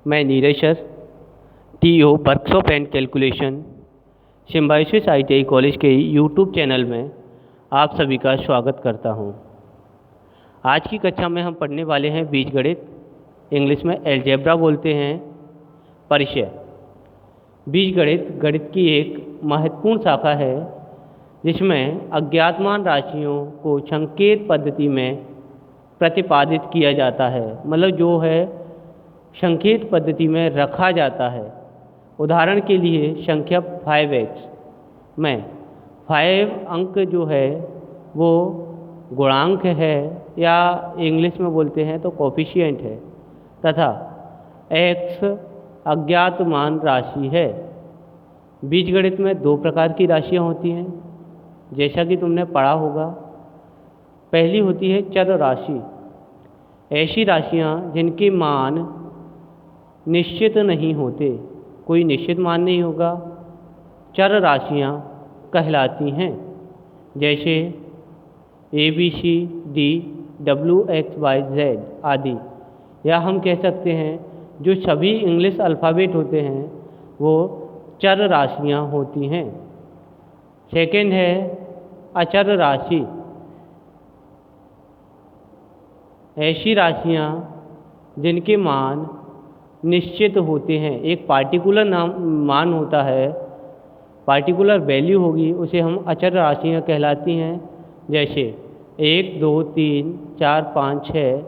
मैं Neeraj sir, TO workshop and calculation, Symbiosis ITI college के YouTube channel में आप सभी का स्वागत करता हूं। आज की कक्षा में हम पढ़ने वाले हैं बीजगणित, इंग्लिश में अलजेब्रा बोलते हैं, परिचय। बीजगणित गणित की एक महत्वपूर्ण शाखा है जिसमें अज्ञातमान राशियों को संकेत पद्धति में प्रतिपादित किया जाता है, मतलब जो है संकेत पद्धति में रखा जाता है। उदाहरण के लिए संख्या 5x में 5 अंक जो है वो गुणांक है या इंग्लिश में बोलते हैं तो कोफिशिएंट है, तथा x अज्ञात मान राशि है। बीजगणित में दो प्रकार की राशियां होती हैं, जैसा कि तुमने पढ़ा होगा। पहली होती है चर राशि, ऐसी राशियां जिनके मान निश्चित नहीं होते, कोई निश्चित मान नहीं होगा, चर राशियां कहलाती हैं। जैसे ABCD WXYZ आदि, या हम कह सकते हैं जो सभी इंग्लिश अल्फ़ाबेट होते हैं वो चर राशियां होती हैं। सेकंड है अचर राशि, ऐसी राशियां जिनके मान निश्चित होते हैं। एक पार्टिकुलर मान होता है, पार्टिकुलर वैल्यू होगी, उसे हम अचर राशियां कहलाती हैं। जैसे 1 2 3 4 5 6,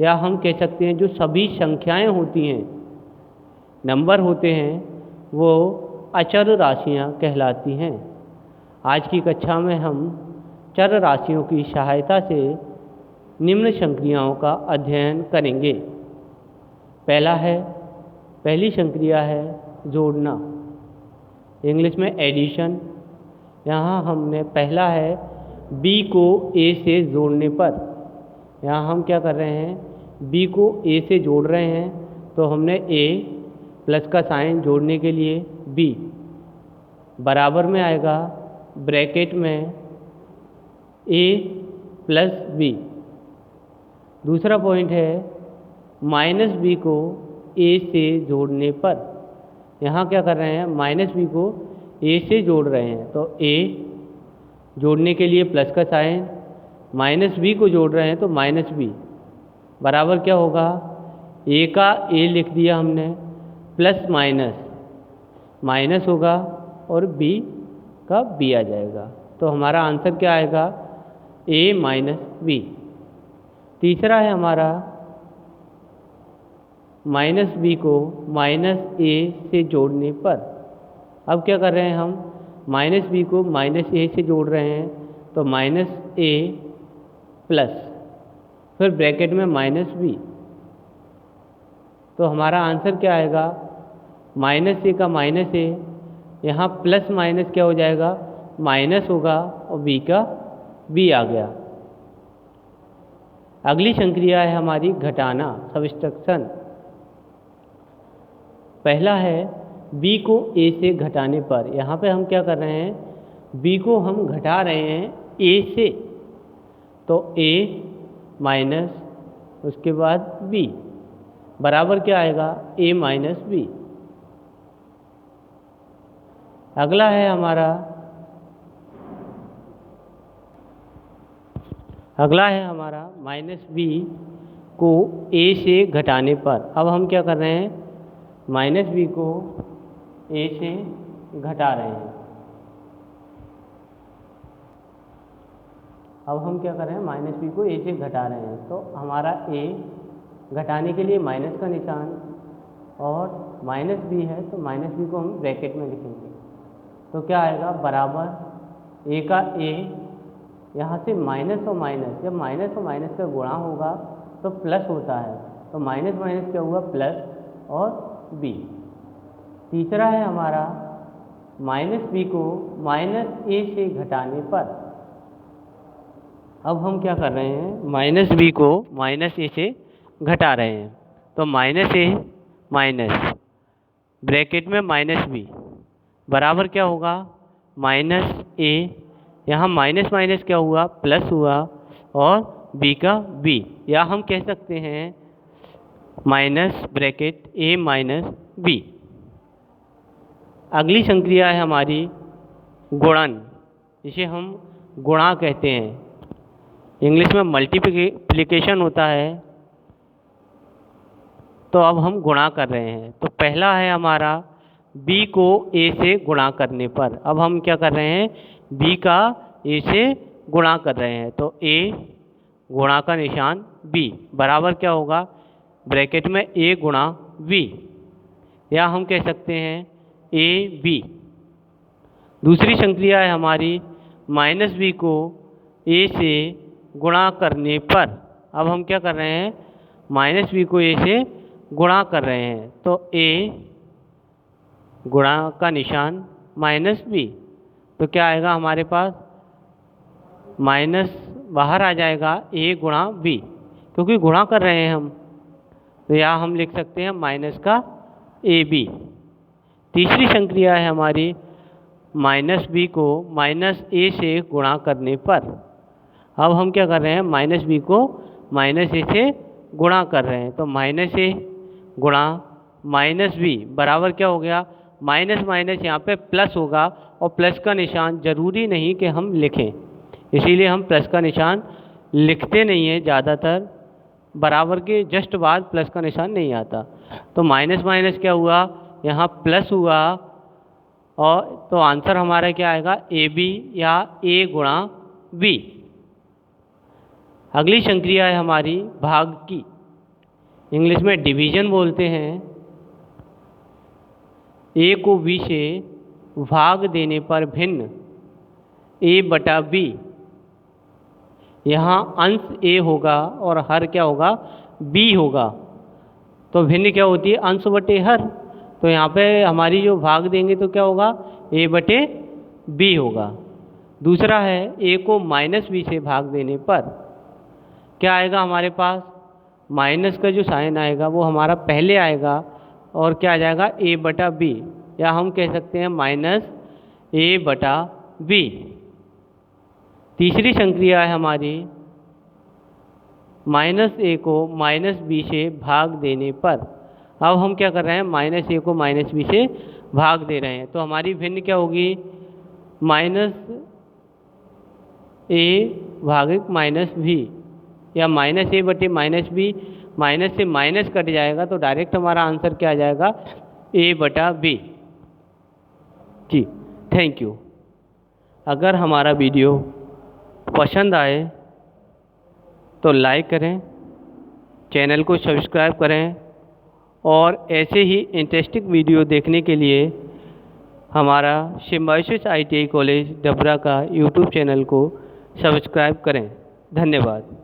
या हम कह सकते हैं जो सभी संख्याएं होती हैं, नंबर होते हैं, वो अचर राशियां कहलाती हैं। आज की कक्षा में हम चर राशियों की सहायता से निम्न संक्रियाओं का अध्ययन करेंगे। पहली संक्रिया है जोड़ना, इंग्लिश में एडिशन। यहाँ हमने पहला है b को a से जोड़ने पर, यहाँ हम क्या कर रहे हैं, b को a से जोड़ रहे हैं, तो हमने a प्लस का साइन जोड़ने के लिए b बराबर में आएगा ब्रैकेट में a प्लस b। दूसरा पॉइंट है माइनस b को a से जोड़ने पर, यहाँ क्या कर रहे हैं, माइनस b को a से जोड़ रहे हैं, तो a जोड़ने के लिए प्लस का साइन, माइनस b को जोड़ रहे हैं तो माइनस b बराबर क्या होगा, a का a लिख दिया हमने, प्लस माइनस माइनस होगा और b का b आ जाएगा, तो हमारा आंसर क्या आएगा, a माइनस b। तीसरा है हमारा माइनस b को माइनस a से जोड़ने पर। अब क्या कर रहे हैं हम, माइनस b को माइनस a से जोड़ रहे हैं, तो माइनस a प्लस फिर ब्रैकेट में माइनस b, तो हमारा आंसर क्या आएगा, माइनस a का माइनस a, यहाँ प्लस माइनस क्या हो जाएगा, माइनस होगा और b का b आ गया। अगली संक्रिया है हमारी घटाना, सब्ट्रैक्शन। पहला है b को a से घटाने पर, यहाँ पे हम क्या कर रहे हैं, b को हम घटा रहे हैं a से, तो a माइनस उसके बाद b बराबर क्या आएगा, a माइनस b। अगला है हमारा माइनस b को a से घटाने पर। अब हम क्या कर रहे हैं, माइनस b को a से घटा रहे हैं। अब हम क्या कर रहे हैं, माइनस b को a से घटा रहे हैं, तो हमारा a घटाने के लिए माइनस का निशान और माइनस b है, तो माइनस b को हम ब्रैकेट में लिखेंगे, तो क्या आएगा, बराबर a का a, यहाँ से माइनस और माइनस, जब माइनस और माइनस का गुणा होगा तो प्लस होता है, तो माइनस माइनस क्या हुआ, प्लस और b। तीसरा है हमारा माइनस b को माइनस a से घटाने पर। अब हम क्या कर रहे हैं, माइनस b को माइनस a से घटा रहे हैं, तो माइनस a माइनस ब्रैकेट में माइनस b बराबर क्या होगा, माइनस a, यहाँ माइनस माइनस क्या हुआ, प्लस हुआ और b का b, या हम कह सकते हैं माइनस ब्रैकेट ए माइनस बी। अगली संक्रिया है हमारी गुणन, जिसे हम गुणा कहते हैं। इंग्लिश में मल्टीप्लिकेशन होता है, तो अब हम गुणा कर रहे हैं। तो पहला है हमारा b को a से गुणा करने पर। अब हम क्या कर रहे हैं, b का a से गुणा कर रहे हैं। तो a गुणा का निशान b बराबर क्या होगा, ब्रैकेट में a गुणा b, या हम कह सकते हैं a b। दूसरी संक्रिया है हमारी माइनस b को a से गुणा करने पर। अब हम क्या कर रहे हैं, माइनस b को a से गुणा कर रहे हैं। तो a गुणा का निशान माइनस b, तो क्या आएगा हमारे पास, माइनस बाहर आ जाएगा a गुणा b, क्योंकि गुणा कर रहे हैं हम, तो यहाँ हम लिख सकते हैं माइनस का ab। तीसरी संक्रिया है हमारी माइनस b को माइनस a से गुणा करने पर। अब हम क्या कर रहे हैं, माइनस b को माइनस a से गुणा कर रहे हैं। तो माइनस a गुणा माइनस b बराबर क्या हो गया, माइनस माइनस यहाँ पे प्लस होगा, और प्लस का निशान जरूरी नहीं कि हम लिखें, इसीलिए हम प्लस का निशान लिखते नहीं हैं ज़्यादातर, बराबर के जस्ट बाद प्लस का निशान नहीं आता। तो माइनस माइनस क्या हुआ, यहाँ प्लस हुआ, और तो आंसर हमारा क्या आएगा, ए बी या a गुणा b। अगली संक्रिया है हमारी भाग की, इंग्लिश में डिवीजन बोलते हैं। a को b से भाग देने पर भिन्न a बटा b, यहाँ अंश a होगा और हर क्या होगा, b होगा। तो भिन्न क्या होती है, अंश बटे हर। तो यहाँ पे हमारी जो भाग देंगे तो क्या होगा, a बटे b होगा। दूसरा है a को माइनस b से भाग देने पर क्या आएगा हमारे पास, माइनस का जो साइन आएगा वो हमारा पहले आएगा, और क्या आ जाएगा, a बटा b, या हम कह सकते हैं माइनस a बटा b। तीसरी संक्रिया है हमारी माइनस a को माइनस b से भाग देने पर। अब हम क्या कर रहे हैं, माइनस a को माइनस b से भाग दे रहे हैं। तो हमारी भिन्न क्या होगी, माइनस a भागित माइनस b, या माइनस a बटे माइनस b, माइनस से माइनस कट जाएगा, तो डायरेक्ट हमारा आंसर क्या आ जाएगा, a बटा b। Ji, thank you. अगर हमारा वीडियो पसंद आए तो लाइक करें, चैनल को सब्सक्राइब करें, और ऐसे ही इंटरेस्टिंग वीडियो देखने के लिए हमारा सिम्बायोसिस ITI कॉलेज डबरा का यूट्यूब चैनल को सब्सक्राइब करें। धन्यवाद।